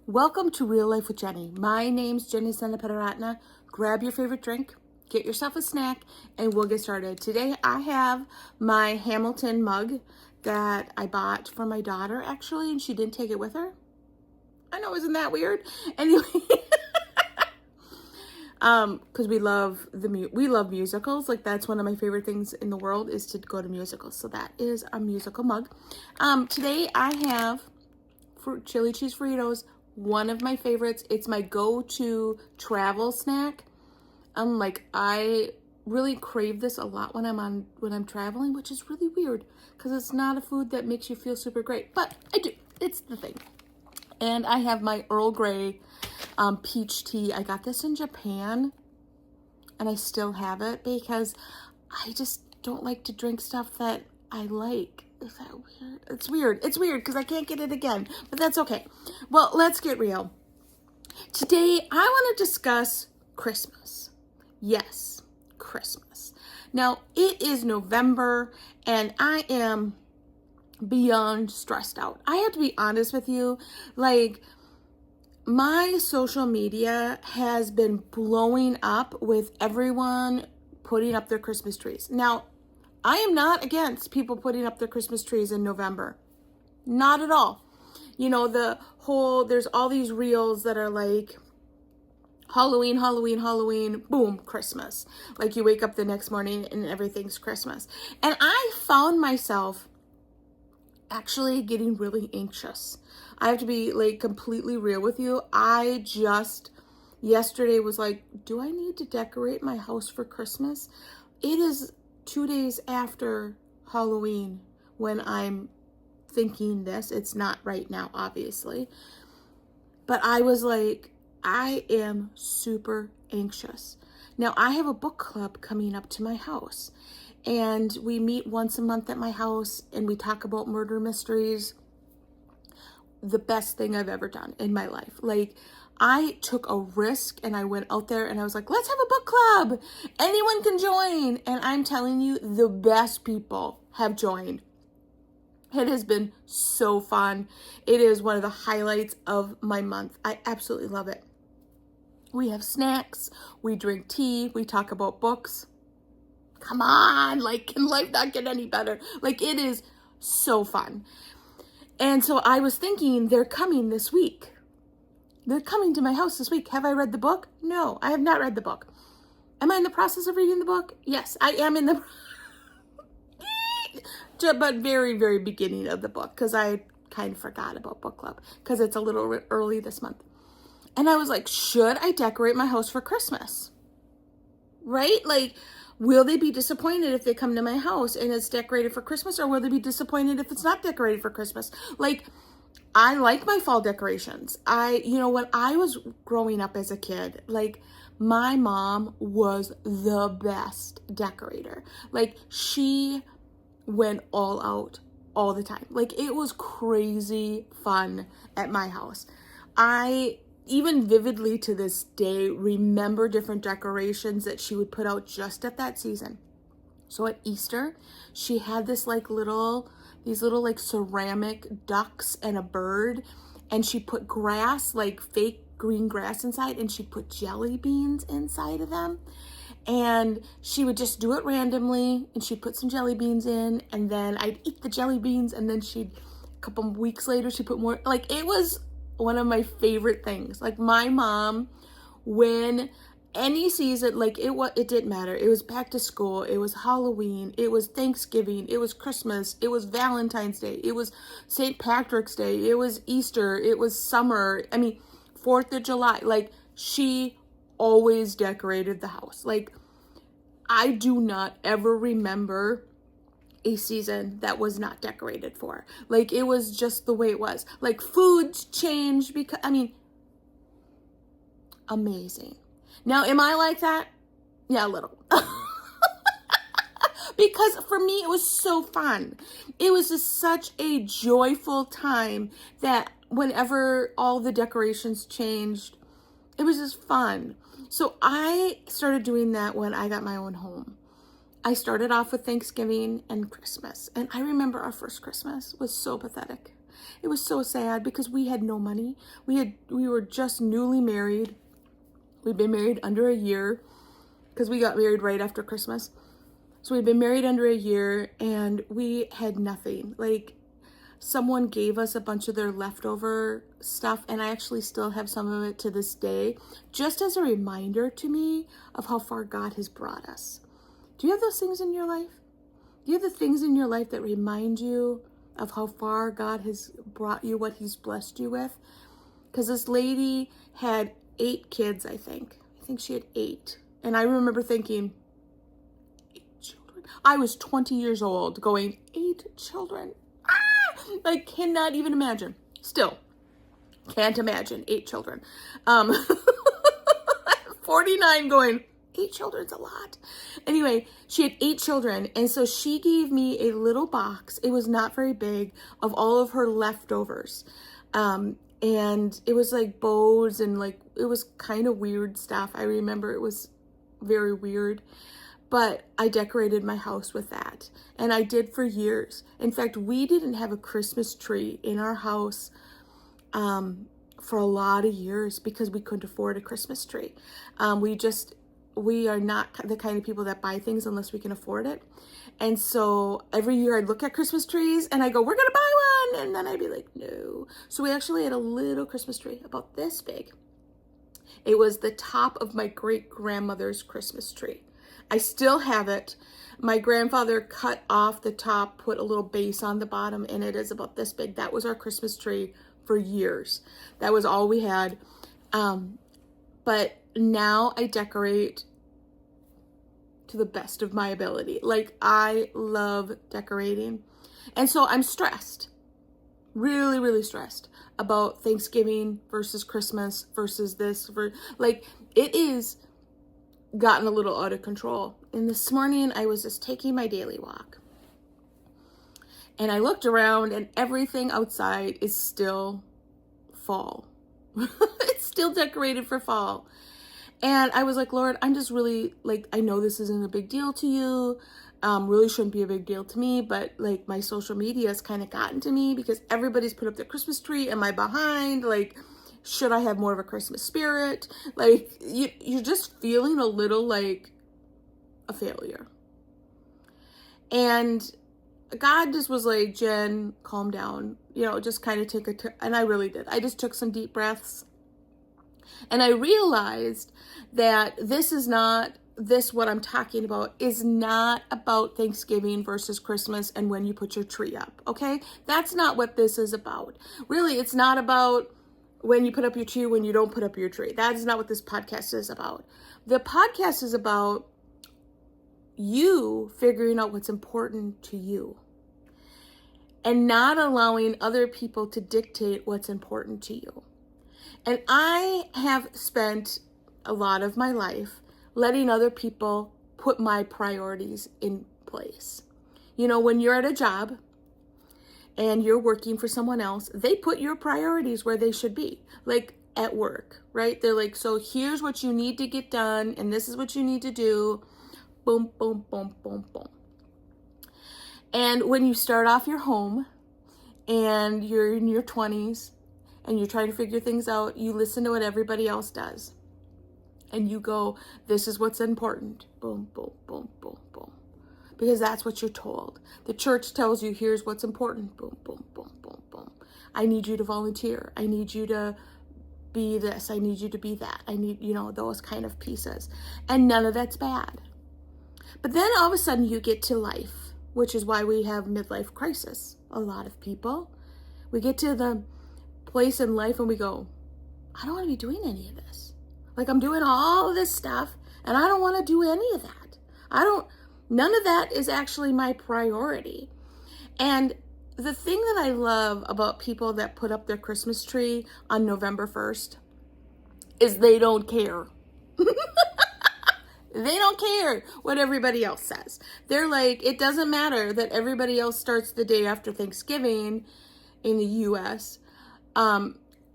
Welcome to Real Life with Jenny. My name's Jenny Senapataratna. Grab your favorite drink, get yourself a snack, and we'll get started. Today I have my Hamilton mug that I bought for my daughter actually, and she didn't take it with her. I know, isn't that weird? Anyway, because we love musicals. Like, that's one of my favorite things in the world is to go to musicals. So that is a musical mug. Today I have chili cheese Fritos, one of my favorites. It's my go-to travel snack. I really crave this a lot when I'm traveling, which is really weird because it's not a food that makes you feel super great, but I do. It's the thing. And I have my Earl Grey peach tea. I got this in Japan, and I still have it because I just don't like to drink stuff that I like. Is that weird? It's weird. It's weird because I can't get it again, but that's okay. Well, let's get real. Today, I want to discuss Christmas. Yes, Christmas. Now, it is November, and I am beyond stressed out. I have to be honest with you. Like, my social media has been blowing up with everyone putting up their Christmas trees. Now, I am not against people putting up their Christmas trees in November. Not at all. You know, there's all these reels that are like Halloween, Halloween, Halloween, boom, Christmas. Like, you wake up the next morning and everything's Christmas. And I found myself actually getting really anxious. I have to be like completely real with you. I just yesterday was like, do I need to decorate my house for Christmas? It is 2 days after Halloween when I'm thinking this. It's not right now, obviously. But I was like, I am super anxious. Now, I have a book club coming up to my house, and we meet once a month at my house, and we talk about murder mysteries. The best thing I've ever done in my life. Like, I took a risk and I went out there and I was like, let's have a book club. Anyone can join. And I'm telling you, the best people have joined. It has been so fun. It is one of the highlights of my month. I absolutely love it. We have snacks, we drink tea, we talk about books. Come on, like, can life not get any better? Like, it is so fun. And so I was thinking, they're coming this week. They're coming to my house this week. Have I read the book? No, I have not read the book. Am I in the process of reading the book? Yes, I am in the but very, very beginning of the book, because I kind of forgot about book club because it's a little early this month. And I was like, should I decorate my house for Christmas? Right? Like, will they be disappointed if they come to my house and it's decorated for Christmas, or will they be disappointed if it's not decorated for Christmas? Like, I like my fall decorations. When I was growing up as a kid, like, my mom was the best decorator. Like, she went all out all the time. Like, it was crazy fun at my house. I even vividly to this day remember different decorations that she would put out just at that season. So at Easter, she had these little like ceramic ducks and a bird, and she put grass, like fake green grass inside, and she put jelly beans inside of them. And she would just do it randomly, and she'd put some jelly beans in, and then I'd eat the jelly beans, and then a couple weeks later, she put more. Like, it was one of my favorite things. Like, my mom, when any season, like, it didn't matter. It was back to school, it was Halloween, it was Thanksgiving, it was Christmas, it was Valentine's Day, it was St. Patrick's Day, it was Easter, it was summer, 4th of July. Like, she always decorated the house. Like, I do not ever remember a season that was not decorated for. Like, it was just the way it was. Like, foods changed because, amazing. Now, am I like that? Yeah, a little. Because for me, it was so fun. It was just such a joyful time that whenever all the decorations changed, it was just fun. So I started doing that when I got my own home. I started off with Thanksgiving and Christmas. And I remember our first Christmas was so pathetic. It was so sad because we had no money. We were just newly married. We'd been married under a year because we got married right after Christmas. So we'd been married under a year and we had nothing. Like, someone gave us a bunch of their leftover stuff, and I actually still have some of it to this day, just as a reminder to me of how far God has brought us. Do you have those things in your life? Do you have the things in your life that remind you of how far God has brought you, what he's blessed you with? Because this lady had 8 kids, I think. I think she had 8. And I remember thinking, 8 children? I was 20 years old going, 8 children? I cannot even imagine. Still, can't imagine 8 children. 49 going, 8 children's a lot. Anyway, she had 8 children. And so she gave me a little box. It was not very big, of all of her leftovers. And it was like bows and like, it was kind of weird stuff. I remember it was very weird. But I decorated my house with that. And I did for years. In fact, we didn't have a Christmas tree in our house for a lot of years because we couldn't afford a Christmas tree. We are not the kind of people that buy things unless we can afford it. And so every year I'd look at Christmas trees and I go, we're going to buy one. And then I'd be like, no. So we actually had a little Christmas tree about this big. It was the top of my great-grandmother's Christmas tree. I still have it. My grandfather cut off the top, put a little base on the bottom, and it is about this big. That was our Christmas tree for years. That was all we had. But now I decorate to the best of my ability. Like, I love decorating. And so I'm stressed. Really, really stressed about Thanksgiving versus Christmas versus this. Like, it is gotten a little out of control. And this morning I was just taking my daily walk. And I looked around and everything outside is still fall. It's still decorated for fall. And I was like, Lord, I'm just really, like, I know this isn't a big deal to you. Really shouldn't be a big deal to me, but like my social media has kind of gotten to me because everybody's put up their Christmas tree. Am I behind? Like, should I have more of a Christmas spirit? Like, you're just feeling a little like a failure. And God just was like, Jen, calm down. You know, just kind of and I really did. I just took some deep breaths. And I realized that what I'm talking about is not about Thanksgiving versus Christmas and when you put your tree up, okay? That's not what this is about. Really, it's not about when you put up your tree, when you don't put up your tree. That is not what this podcast is about. The podcast is about you figuring out what's important to you and not allowing other people to dictate what's important to you. And I have spent a lot of my life letting other people put my priorities in place. You know, when you're at a job and you're working for someone else, they put your priorities where they should be, like at work, right? They're like, so here's what you need to get done, and this is what you need to do. Boom, boom, boom, boom, boom. And when you start off your home and you're in your 20s and you're trying to figure things out, you listen to what everybody else does. And you go, this is what's important. Boom, boom, boom, boom, boom. Because that's what you're told. The church tells you, here's what's important. Boom, boom, boom, boom, boom. I need you to volunteer. I need you to be this. I need you to be that. I need, those kind of pieces. And none of that's bad. But then all of a sudden you get to life, which is why we have midlife crisis. A lot of people. We get to the place in life and we go, I don't want to be doing any of this. Like, I'm doing all of this stuff and I don't want to do any of that. None of that is actually my priority. And the thing that I love about people that put up their Christmas tree on November 1st is they don't care. They don't care what everybody else says. They're like, it doesn't matter that everybody else starts the day after Thanksgiving in the U.S.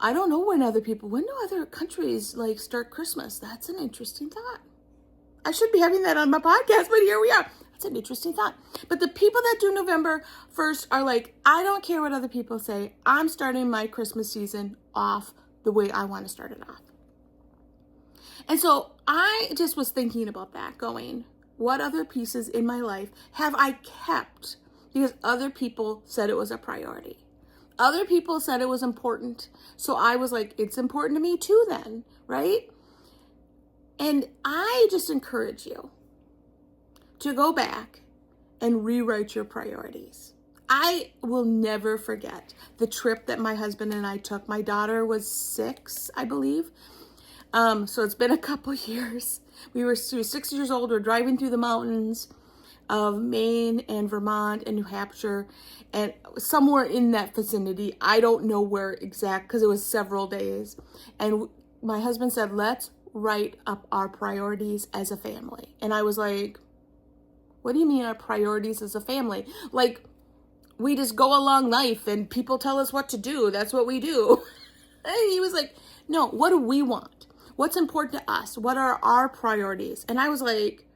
I don't know when do other countries start Christmas? That's an interesting thought. I should be having that on my podcast, but here we are. That's an interesting thought. But the people that do November 1st are like, I don't care what other people say. I'm starting my Christmas season off the way I want to start it off. And so I just was thinking about that, going, what other pieces in my life have I kept because other people said it was a priority? Other people said it was important. So I was like, it's important to me too then, right? And I just encourage you to go back and rewrite your priorities. I will never forget the trip that my husband and I took. My daughter was 6, I believe. So it's been a couple years. She was 6 years old. We're driving through the mountains of Maine and Vermont and New Hampshire and somewhere in that vicinity. I don't know where exact because it was several days. And my husband said, let's write up our priorities as a family. And I was like, what do you mean our priorities as a family? Like, we just go along life and people tell us what to do. That's what we do. And he was like, no, what do we want? What's important to us? What are our priorities? And I was like,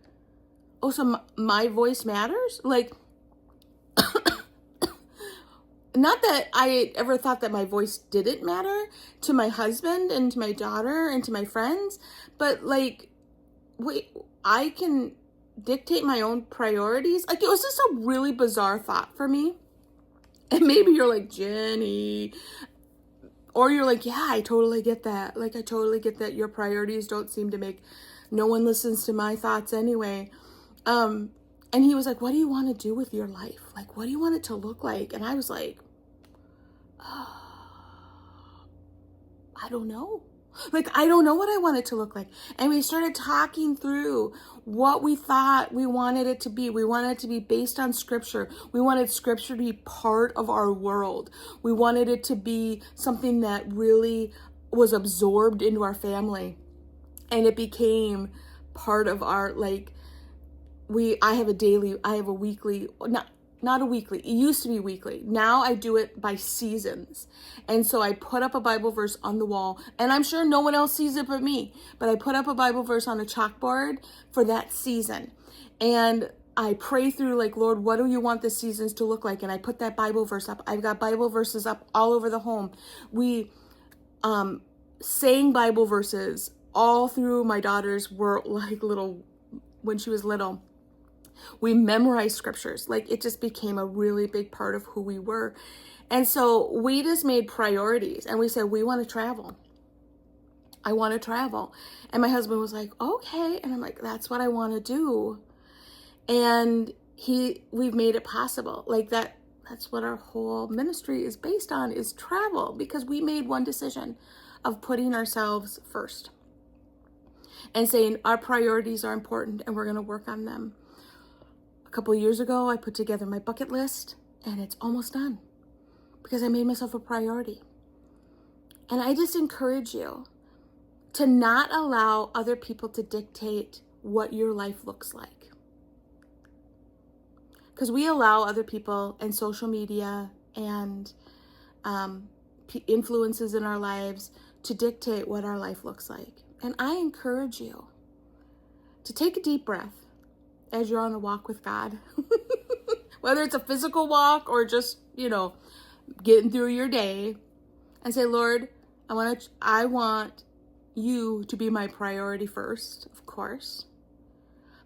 oh, so my voice matters? Like, not that I ever thought that my voice didn't matter to my husband and to my daughter and to my friends, but like, wait, I can dictate my own priorities? Like, it was just a really bizarre thought for me. And maybe you're like, Jenny, or you're like, yeah, I totally get that. Like, I totally get that your priorities don't seem to make, no one listens to my thoughts anyway. And he was like, what do you want to do with your life? Like, what do you want it to look like? And I was like, I don't know. Like, I don't know what I want it to look like. And we started talking through what we thought we wanted it to be. We wanted it to be based on scripture. We wanted scripture to be part of our world. We wanted it to be something that really was absorbed into our family. And it became part of our, like, I have a weekly, not a weekly. It used to be weekly. Now I do it by seasons. And so I put up a Bible verse on the wall, and I'm sure no one else sees it but me, but I put up a Bible verse on a chalkboard for that season. And I pray through, like, Lord, what do you want this seasons to look like? And I put that Bible verse up. I've got Bible verses up all over the home. We sang Bible verses all through my daughter's when she was little. We memorized scriptures. Like, it just became a really big part of who we were. And so we just made priorities, and we said, we want to travel. I want to travel. And my husband was like, okay. And I'm like, that's what I want to do. And we've made it possible. Like, that's what our whole ministry is based on, is travel, because we made one decision of putting ourselves first and saying our priorities are important and we're going to work on them. A couple of years ago, I put together my bucket list, and it's almost done because I made myself a priority. And I just encourage you to not allow other people to dictate what your life looks like. Because we allow other people and social media and influences in our lives to dictate what our life looks like. And I encourage you to take a deep breath as you're on a walk with God, whether it's a physical walk or just, getting through your day, and say, Lord, I want you to be my priority first, of course.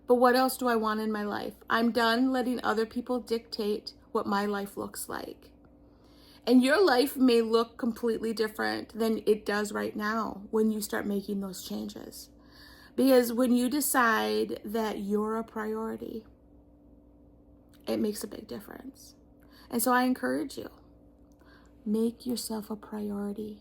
But what else do I want in my life? I'm done letting other people dictate what my life looks like. And your life may look completely different than it does right now when you start making those changes. Because when you decide that you're a priority, it makes a big difference. And so I encourage you, make yourself a priority.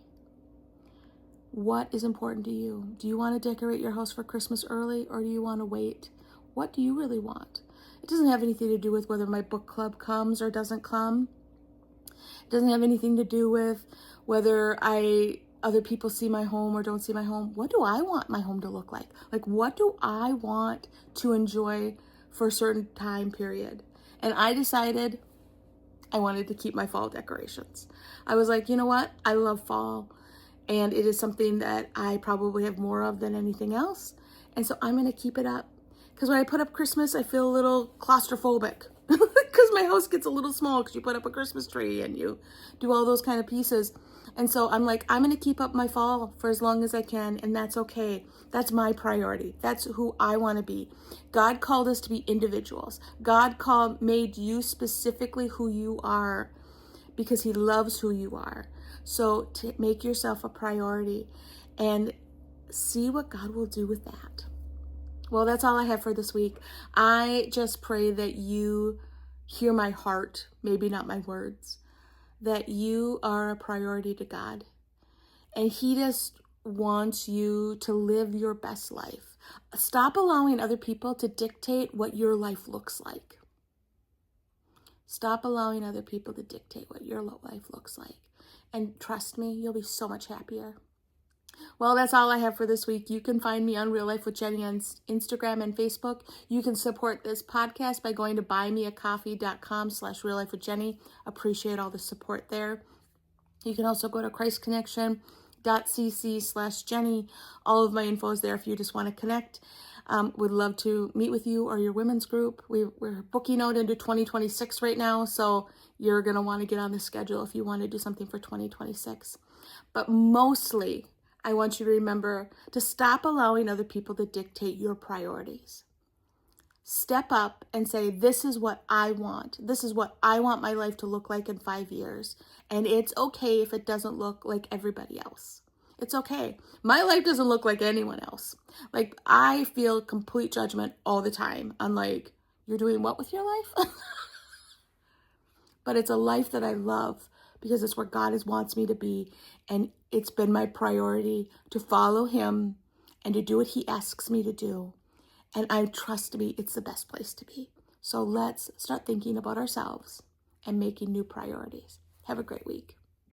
What is important to you? Do you want to decorate your house for Christmas early, or do you want to wait? What do you really want? It doesn't have anything to do with whether my book club comes or doesn't come. It doesn't have anything to do with whether other people see my home or don't see my home. What do I want my home to look like? Like, what do I want to enjoy for a certain time period? And I decided I wanted to keep my fall decorations. I was like, you know what? I love fall, and it is something that I probably have more of than anything else. And so I'm going to keep it up. Because when I put up Christmas, I feel a little claustrophobic. Because my house gets a little small because you put up a Christmas tree and you do all those kind of pieces. And so I'm like, I'm going to keep up my fall for as long as I can, and that's okay. That's my priority. That's who I want to be. God called us to be individuals. God made you specifically who you are because he loves who you are. So to make yourself a priority and see what God will do with that. Well, that's all I have for this week. I just pray that you hear my heart, maybe not my words, that you are a priority to God. And he just wants you to live your best life. Stop allowing other people to dictate what your life looks like. Stop allowing other people to dictate what your life looks like. And trust me, you'll be so much happier. Well, that's all I have for this week. You can find me on Real Life with Jenny on Instagram and Facebook. You can support this podcast by going to buymeacoffee.com/reallifewithjenny. Appreciate all the support there. You can also go to christconnection.cc/Jenny. All of my info is there if you just want to connect. Would love to meet with you or your women's group. We're booking out into 2026 right now, so you're going to want to get on the schedule if you want to do something for 2026. But mostly, I want you to remember to stop allowing other people to dictate your priorities. Step up and say, this is what I want. This is what I want my life to look like in 5 years. And it's okay if it doesn't look like everybody else. It's okay. My life doesn't look like anyone else. Like, I feel complete judgment all the time. I'm like, you're doing what with your life? But it's a life that I love because it's where God wants me to be. And it's been my priority to follow him and to do what he asks me to do. And I trust me, it's the best place to be. So let's start thinking about ourselves and making new priorities. Have a great week.